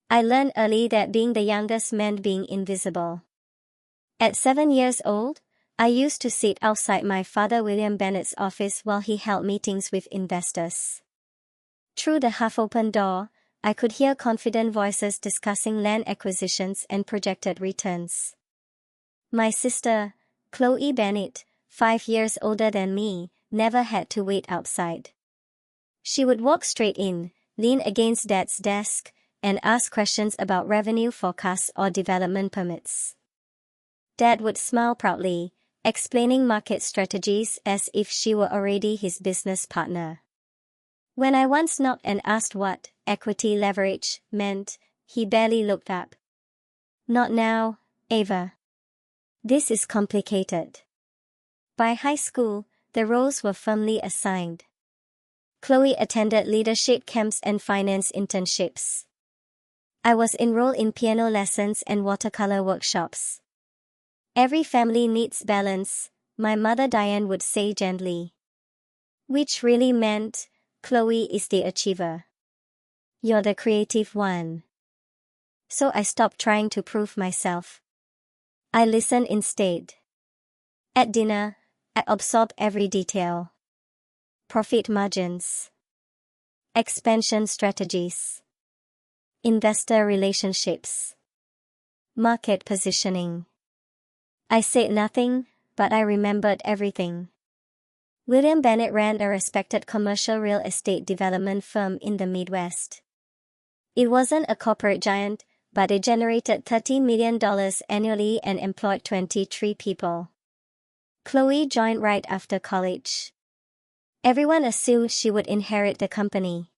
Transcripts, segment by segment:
I learned early that being the youngest meant being invisible. At 7 years old, I used to sit outside my father William Bennett's office while he held meetings with investors. Through the half-open door, I could hear confident voices discussing land acquisitions and projected returns. My sister, Chloe Bennett, 5 years older than me, never had to wait outside. She would walk straight in, lean against Dad's desk, and ask questions about revenue forecasts or development permits. Dad would smile proudly, explaining market strategies as if she were already his business partner. When I once knocked and asked what equity leverage meant, he barely looked up. "Not now, Ava. This is complicated." By high school, the roles were firmly assigned. Chloe attended leadership camps and finance internships. I was enrolled in piano lessons and watercolor workshops. "Every family needs balance," my mother Diane would say gently. Which really meant, Chloe is the achiever. You're the creative one. So I stopped trying to prove myself. I listened instead. At dinner, I absorbed every detail. Profit margins. Expansion strategies. Investor relationships. Market positioning. I said nothing, but I remembered everything. William Bennett ran a respected commercial real estate development firm in the Midwest. It wasn't a corporate giant, but it generated $30 million annually and employed 23 people. Chloe joined right after college. Everyone assumed she would inherit the company.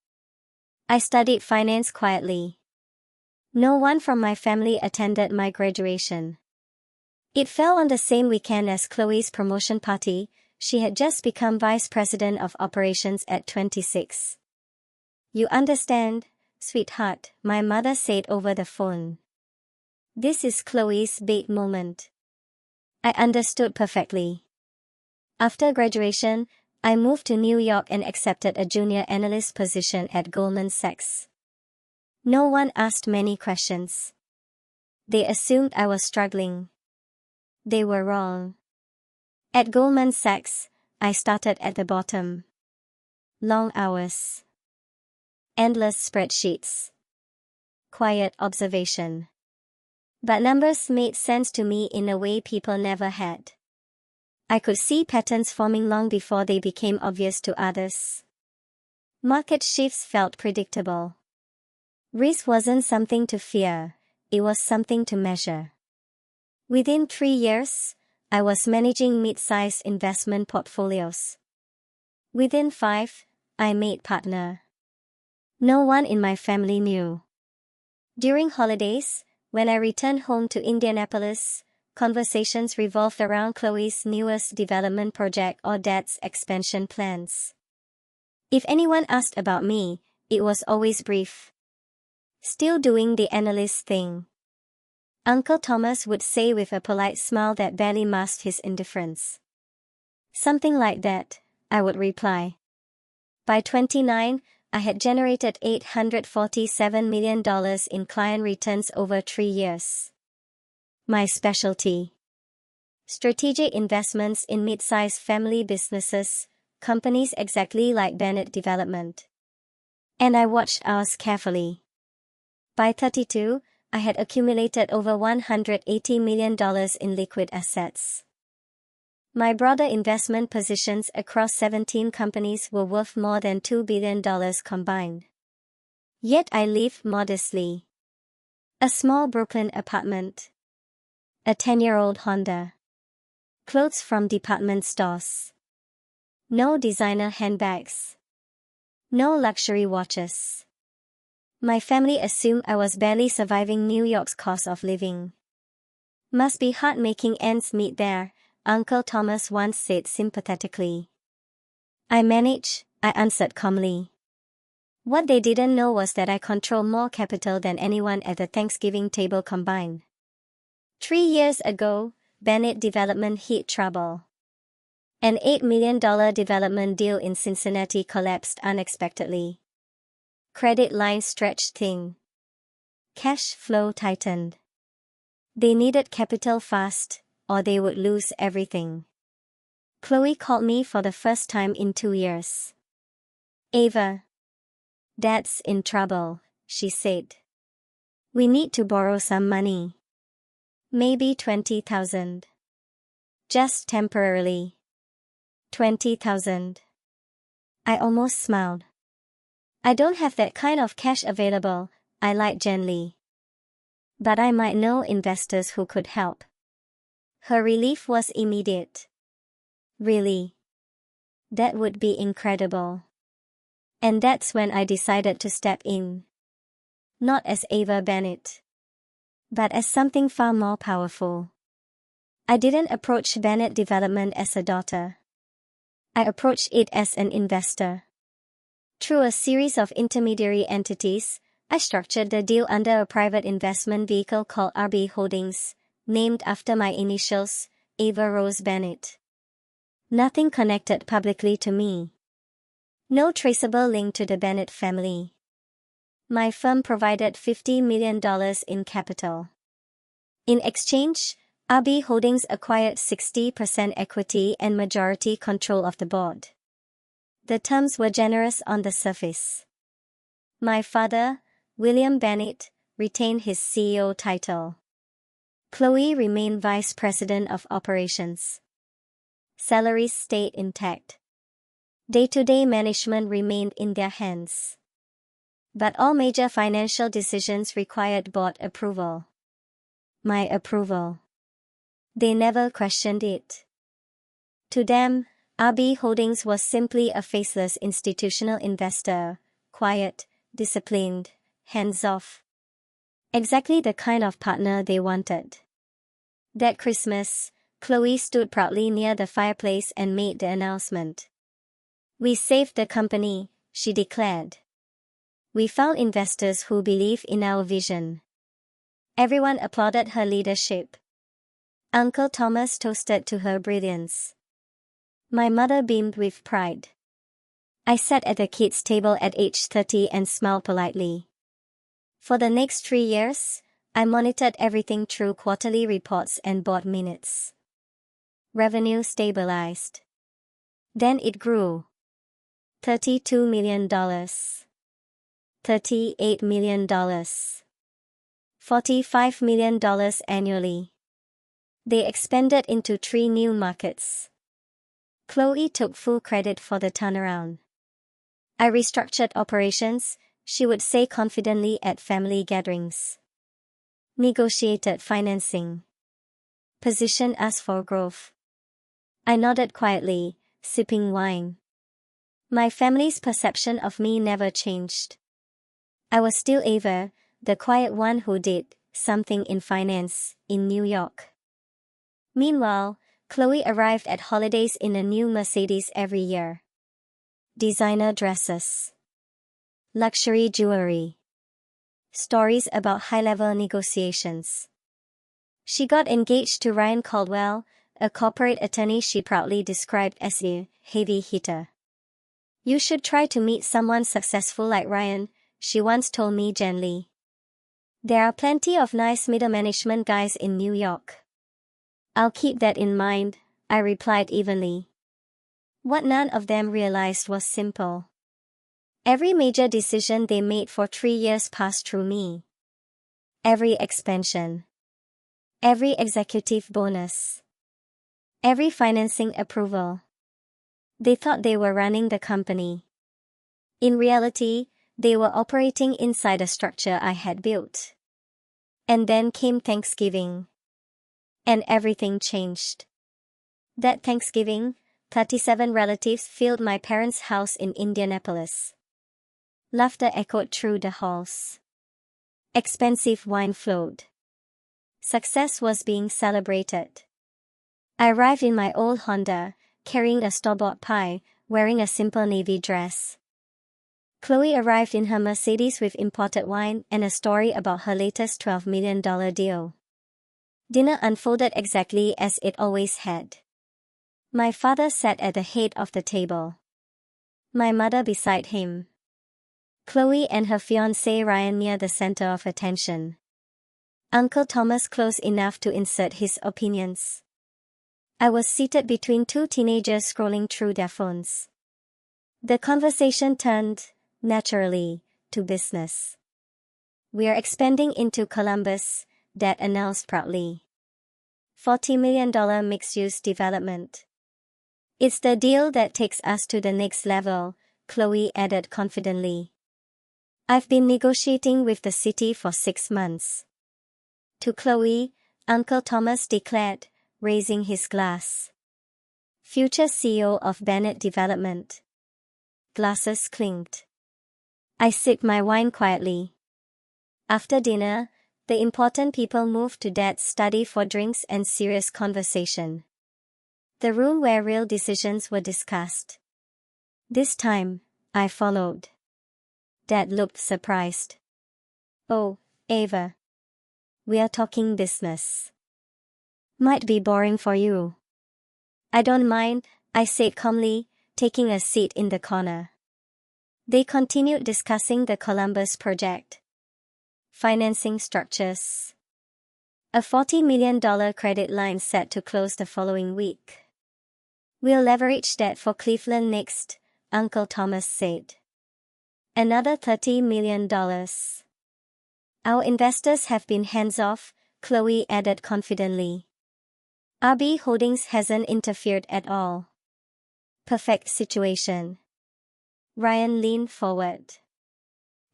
I studied finance quietly. No one from my family attended my graduation. It fell on the same weekend as Chloe's promotion party. She had just become vice president of operations at 26. "You understand, sweetheart," my mother said over the phone. "This is Chloe's big moment." I understood perfectly. After graduation, I moved to New York and accepted a junior analyst position at Goldman Sachs. No one asked many questions. They assumed I was struggling. They were wrong. At Goldman Sachs, I started at the bottom. Long hours. Endless spreadsheets. Quiet observation. But numbers made sense to me in a way people never had. I could see patterns forming long before they became obvious to others. Market shifts felt predictable. Risk wasn't something to fear, it was something to measure. Within 3 years, I was managing mid-sized investment portfolios. Within 5, I made partner. No one in my family knew. During holidays, when I returned home to Indianapolis, conversations revolved around Chloe's newest development project or Dad's expansion plans. If anyone asked about me, it was always brief. "Still doing the analyst thing," Uncle Thomas would say with a polite smile that barely masked his indifference. "Something like that," I would reply. By 29, I had generated $847 million in client returns over 3 years. My specialty: strategic investments in mid-sized family businesses, companies exactly like Bennett Development. And I watched ours carefully. By 32, I had accumulated over $180 million in liquid assets. My broader investment positions across 17 companies were worth more than $2 billion combined. Yet I lived modestly. A small Brooklyn apartment. A 10-year-old Honda. Clothes from department stores. No designer handbags. No luxury watches. My family assumed I was barely surviving New York's cost of living. "Must be hard making ends meet there," Uncle Thomas once said sympathetically. "I manage," I answered calmly. What they didn't know was that I control more capital than anyone at the Thanksgiving table combined. 3 years ago, Bennett Development hit trouble. An $8 million development deal in Cincinnati collapsed unexpectedly. Credit lines stretched thin. cash flow tightened. They needed capital fast, or they would lose everything. Chloe called me for the first time in 2 years. "Ava. Dad's in trouble," she said. "We need to borrow some money. Maybe 20,000. Just temporarily." 20,000. I almost smiled. "I don't have that kind of cash available," I lied gently. "But I might know investors who could help." Her relief was immediate. "Really? That would be incredible." And that's when I decided to step in. Not as Ava Bennett, but as something far more powerful. I didn't approach Bennett Development as a daughter. I approached it as an investor. Through a series of intermediary entities, I structured the deal under a private investment vehicle called RB Holdings, named after my initials, Ava Rose Bennett. Nothing connected publicly to me. No traceable link to the Bennett family. My firm provided $50 million in capital. In exchange, RB Holdings acquired 60% equity and majority control of the board. The terms were generous on the surface. My father, William Bennett, retained his CEO title. Chloe remained vice president of operations. Salaries stayed intact. Day-to-day management remained in their hands. But all major financial decisions required board approval. My approval. They never questioned it. To them, RB Holdings was simply a faceless institutional investor, quiet, disciplined, hands-off. Exactly the kind of partner they wanted. That Christmas, Chloe stood proudly near the fireplace and made the announcement. "We saved the company," she declared. "We found investors who believe in our vision." Everyone applauded her leadership. Uncle Thomas toasted to her brilliance. My mother beamed with pride. I sat at the kids' table at age 30 and smiled politely. For the next 3 years, I monitored everything through quarterly reports and board minutes. Revenue stabilized. Then it grew. $32 million. $38 million. $45 million annually. They expanded into 3 new markets. Chloe took full credit for the turnaround. "I restructured operations," she would say confidently at family gatherings. "Negotiated financing. Positioned us for growth." I nodded quietly, sipping wine. My family's perception of me never changed. I was still Ava, the quiet one who did something in finance, in New York. Meanwhile, Chloe arrived at holidays in a new Mercedes every year. Designer dresses. Luxury jewelry. Stories about high-level negotiations. She got engaged to Ryan Caldwell, a corporate attorney she proudly described as a heavy hitter. "You should try to meet someone successful like Ryan," she once told me gently. "There are plenty of nice middle management guys in New York." "I'll keep that in mind," I replied evenly. What none of them realized was simple. Every major decision they made for 3 years passed through me. Every expansion. Every executive bonus. Every financing approval. They thought they were running the company. In reality, they were operating inside a structure I had built. And then came Thanksgiving. And everything changed. That Thanksgiving, 37 relatives filled my parents' house in Indianapolis. Laughter echoed through the halls. Expensive wine flowed. Success was being celebrated. I arrived in my old Honda, carrying a store-bought pie, wearing a simple navy dress. Chloe arrived in her Mercedes with imported wine and a story about her latest $12 million deal. Dinner unfolded exactly as it always had. My father sat at the head of the table. My mother beside him. Chloe and her fiancé Ryan near the center of attention. Uncle Thomas close enough to insert his opinions. I was seated between two teenagers scrolling through their phones. The conversation turned, naturally, to business. "We're expanding into Columbus," Dad announced proudly. $40 million mixed-use development. "It's the deal that takes us to the next level," Chloe added confidently. "I've been negotiating with the city for 6 months." To Chloe, Uncle Thomas declared, raising his glass. Future CEO of Bennett Development. Glasses clinked. I sipped my wine quietly. After dinner, the important people moved to Dad's study for drinks and serious conversation. The room where real decisions were discussed. This time, I followed. Dad looked surprised. "Oh, Ava. We are talking business. Might be boring for you." "I don't mind," I said calmly, taking a seat in the corner. They continued discussing the Columbus project. Financing structures. A $40 million credit line set to close the following week. "We'll leverage that for Cleveland next," Uncle Thomas said. "Another $30 million. Our investors have been hands-off," Chloe added confidently. "RB Holdings hasn't interfered at all. Perfect situation." Ryan leaned forward.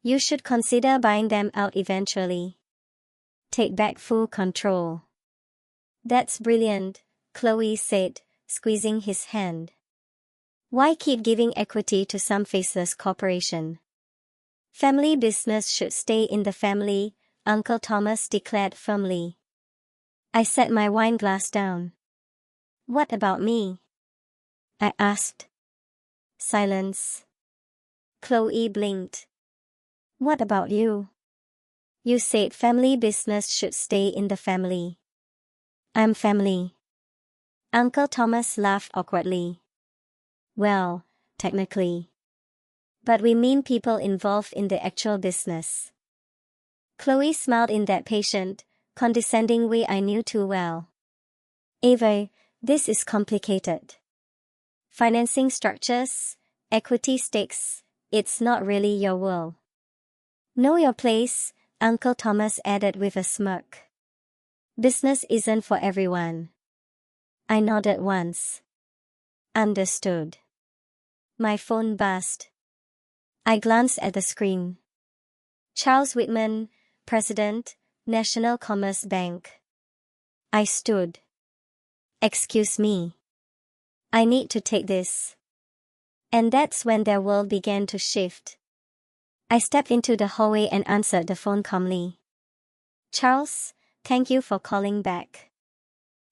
"You should consider buying them out eventually. Take back full control." "That's brilliant," Chloe said, squeezing his hand. "Why keep giving equity to some faceless corporation? Family business should stay in the family," Uncle Thomas declared firmly. I set my wine glass down. "What about me?" I asked. Silence. Chloe blinked. "What about you? You said family business should stay in the family." "I'm family." Uncle Thomas laughed awkwardly. "Well, technically. But we mean people involved in the actual business." Chloe smiled in that patient, condescending way I knew too well. "Ava, this is complicated. Financing structures, equity stakes, it's not really your world." "Know your place," Uncle Thomas added with a smirk. "Business isn't for everyone." I nodded once. Understood. My phone buzzed. I glanced at the screen. Charles Whitman, President, National Commerce Bank. I stood. "Excuse me. I need to take this." And that's when their world began to shift. I stepped into the hallway and answered the phone calmly. "Charles, thank you for calling back."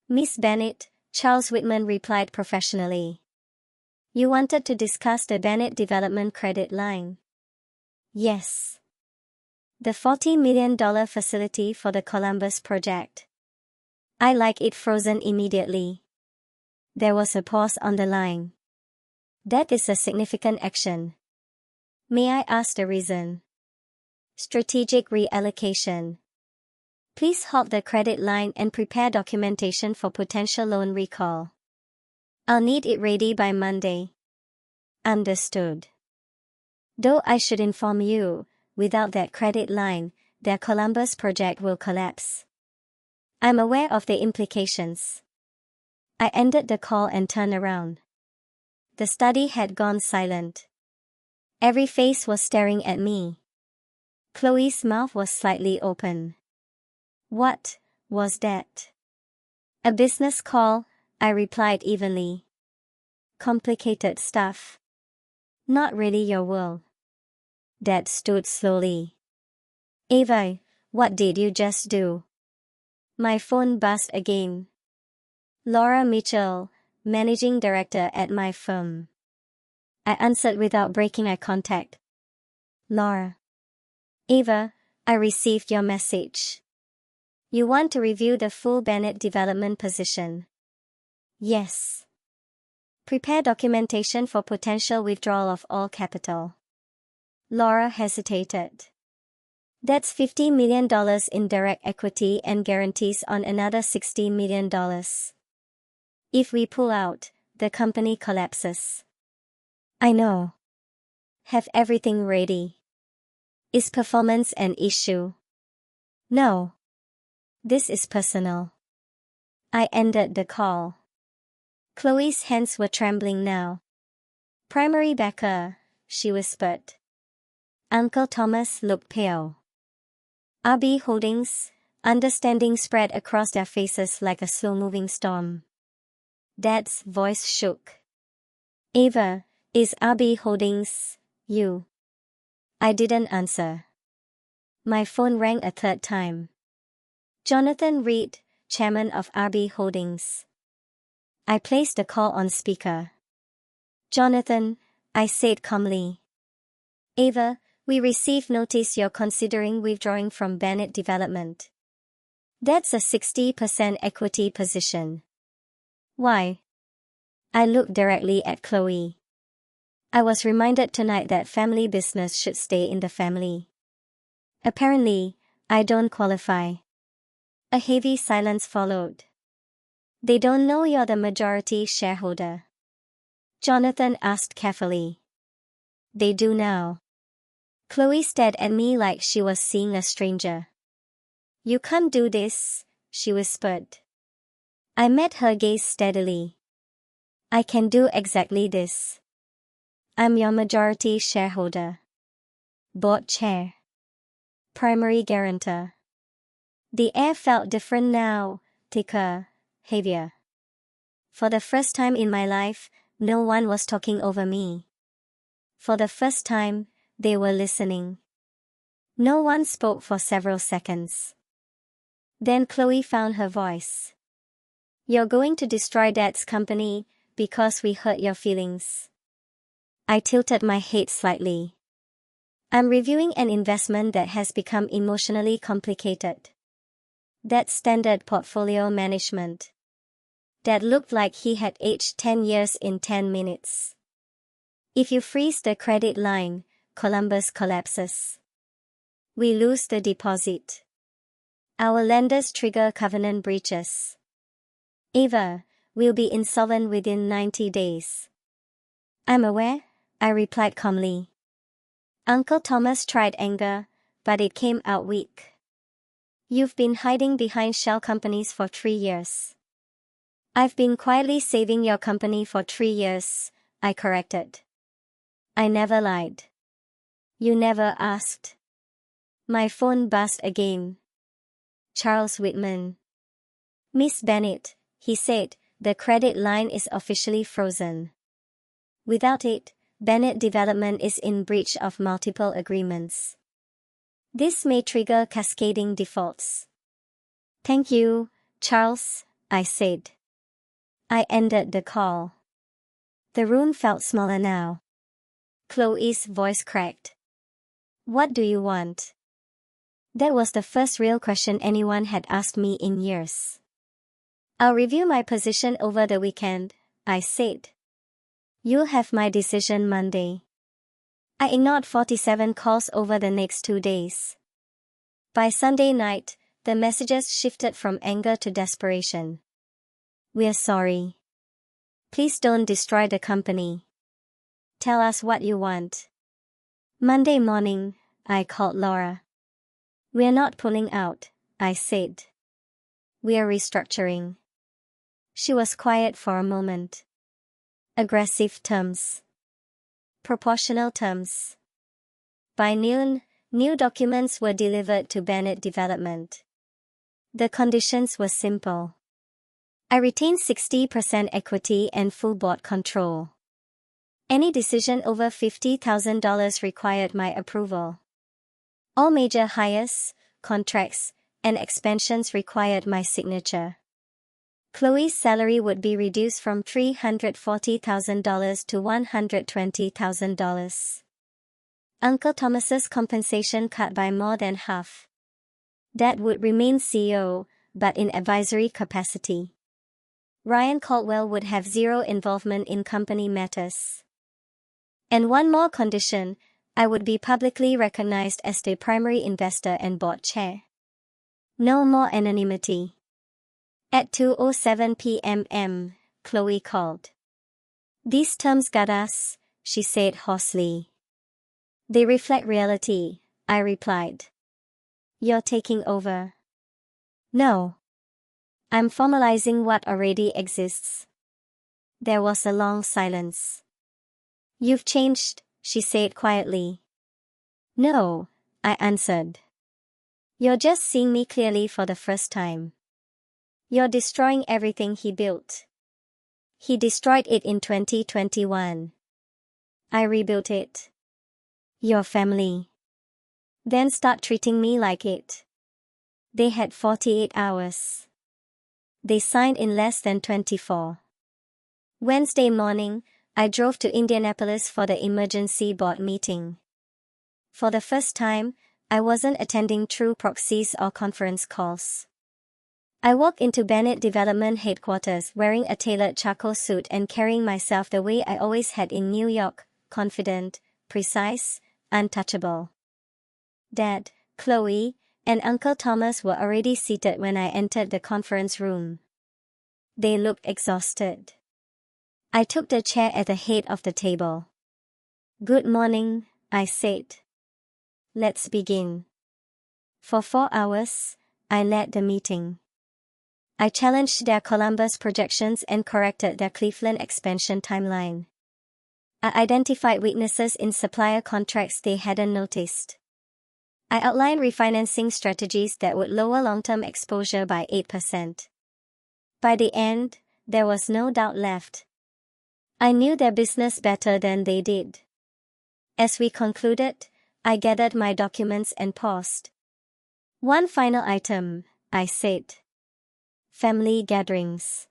"Miss Bennett," Charles Whitman replied professionally. "You wanted to discuss the Bennett Development Credit Line." "Yes. The $40 million facility for the Columbus project. I like it frozen immediately." There was a pause on the line. "That is a significant action. May I ask the reason?" "Strategic reallocation. Please halt the credit line and prepare documentation for potential loan recall. I'll need it ready by Monday." Understood. "Though I should inform you, without that credit line, their Columbus project will collapse. I'm aware of the implications." I ended the call and turned around. The study had gone silent. Every face was staring at me. Chloe's mouth was slightly open. "What was that?" "A business call," I replied evenly. "Complicated stuff. Not really your world." Dad stood slowly. "Ava, what did you just do?" My phone buzzed again. "Laura Mitchell, managing director at my firm." I answered without breaking eye contact. "Laura." "Ava, I received your message. You want to review the full Bennett development position." "Yes. Prepare documentation for potential withdrawal of all capital." Laura hesitated. That's $50 million in direct equity and guarantees on another $60 million. If we pull out, the company collapses. I know. Have everything ready. Is performance an issue? No. This is personal. I ended the call. Chloe's hands were trembling now. Primary backer, she whispered. Uncle Thomas looked pale. RB Holdings, understanding spread across their faces like a slow-moving storm. Dad's voice shook. Ava, is RB Holdings, you? I didn't answer. My phone rang a third time. Jonathan Reed, chairman of RB Holdings. I placed the call on speaker. Jonathan, I said calmly. Ava, we received notice you're considering withdrawing from Bennett Development. That's a 60% equity position. Why? I looked directly at Chloe. I was reminded tonight that family business should stay in the family. Apparently, I don't qualify. A heavy silence followed. They don't know you're the majority shareholder. Jonathan asked carefully. They do now. Chloe stared at me like she was seeing a stranger. You can't do this, she whispered. I met her gaze steadily. I can do exactly this. I'm your majority shareholder. Board chair. Primary guarantor. The air felt different now, thicker, heavier. For the first time in my life, no one was talking over me. For the first time, they were listening. No one spoke for several seconds. Then Chloe found her voice. You're going to destroy Dad's company because we hurt your feelings. I tilted my head slightly. I'm reviewing an investment that has become emotionally complicated. That's standard portfolio management. Dad looked like he had aged 10 years in 10 minutes. If you freeze the credit line, Columbus collapses. We lose the deposit. Our lenders trigger covenant breaches. Ava, we'll be insolvent within 90 days. I'm aware, I replied calmly. Uncle Thomas tried anger, but it came out weak. You've been hiding behind shell companies for 3 years. I've been quietly saving your company for 3 years, I corrected. I never lied. You never asked. My phone buzzed again. Charles Whitman. Miss Bennett, he said, the credit line is officially frozen. Without it, Bennett Development is in breach of multiple agreements. This may trigger cascading defaults. Thank you, Charles, I said. I ended the call. The room felt smaller now. Chloe's voice cracked. What do you want? That was the first real question anyone had asked me in years. I'll review my position over the weekend, I said. You'll have my decision Monday. I ignored 47 calls over the next 2 days. By Sunday night, the messages shifted from anger to desperation. We're sorry. Please don't destroy the company. Tell us what you want. Monday morning, I called Laura. We're not pulling out, I said. We're restructuring. She was quiet for a moment. Aggressive terms. Proportional terms. By noon, new documents were delivered to Bennett Development. The conditions were simple. I retained 60% equity and full board control. Any decision over $50,000 required my approval. All major hires, contracts, and expansions required my signature. Chloe's salary would be reduced from $340,000 to $120,000. Uncle Thomas's compensation cut by more than half. Dad would remain CEO, but in advisory capacity. Ryan Caldwell would have zero involvement in company matters. And one more condition, I would be publicly recognized as the primary investor and board chair. No more anonymity. At 2:07 p.m., Chloe called. These terms got us, she said hoarsely. They reflect reality, I replied. You're taking over. No. I'm formalizing what already exists. There was a long silence. You've changed, she said quietly. No, I answered. You're just seeing me clearly for the first time. You're destroying everything he built. He destroyed it in 2021. I rebuilt it. Your family. Then start treating me like it. They had 48 hours. They signed in less than 24. Wednesday morning, I drove to Indianapolis for the emergency board meeting. For the first time, I wasn't attending true proxies or conference calls. I walked into Bennett Development headquarters wearing a tailored charcoal suit and carrying myself the way I always had in New York, confident, precise, untouchable. Dad, Chloe, and Uncle Thomas were already seated when I entered the conference room. They looked exhausted. I took the chair at the head of the table. Good morning, I said. Let's begin. For 4 hours, I led the meeting. I challenged their Columbus projections and corrected their Cleveland expansion timeline. I identified weaknesses in supplier contracts they hadn't noticed. I outlined refinancing strategies that would lower long-term exposure by 8%. By the end, there was no doubt left. I knew their business better than they did. As we concluded, I gathered my documents and paused. One final item, I said. Family gatherings.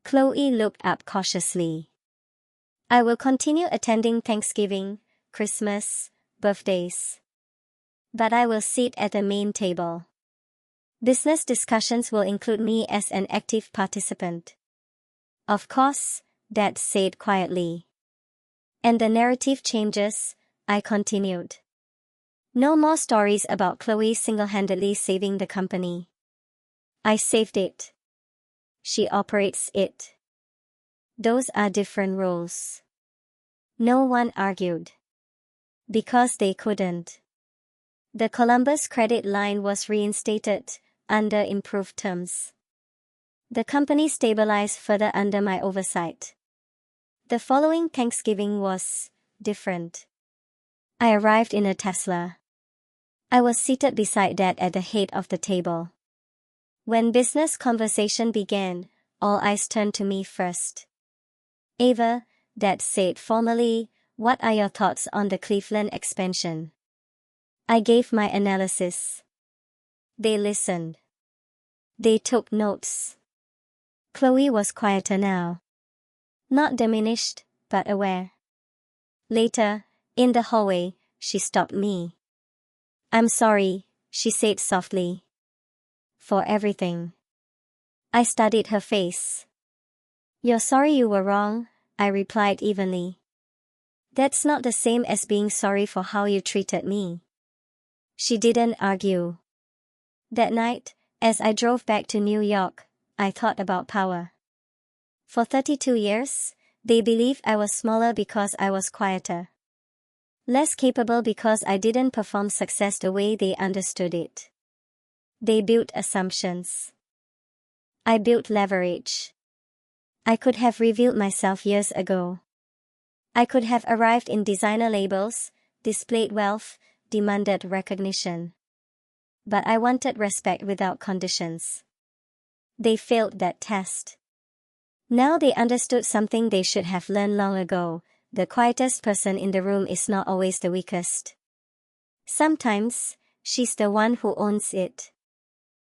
Chloe looked up cautiously. I will continue attending Thanksgiving, Christmas, birthdays. But I will sit at the main table. Business discussions will include me as an active participant. Of course, Dad said quietly. And the narrative changes, I continued. No more stories about Chloe single-handedly saving the company. I saved it. She operates it. Those are different roles. No one argued. Because they couldn't. The Columbus credit line was reinstated, under improved terms. The company stabilized further under my oversight. The following Thanksgiving was different. I arrived in a Tesla. I was seated beside Dad at the head of the table. When business conversation began, all eyes turned to me first. Ava, Dad said formally, what are your thoughts on the Cleveland expansion? I gave my analysis. They listened. They took notes. Chloe was quieter now. Not diminished, but aware. Later, in the hallway, she stopped me. I'm sorry, she said softly. For everything. I studied her face. You're sorry you were wrong, I replied evenly. That's not the same as being sorry for how you treated me. She didn't argue. That night, as I drove back to New York, I thought about power. For 32 years, they believed I was smaller because I was quieter. Less capable because I didn't perform success the way they understood it. They built assumptions. I built leverage. I could have revealed myself years ago. I could have arrived in designer labels, displayed wealth, demanded recognition. But I wanted respect without conditions. They failed that test. Now they understood something they should have learned long ago. The quietest person in the room is not always the weakest. Sometimes, she's the one who owns it.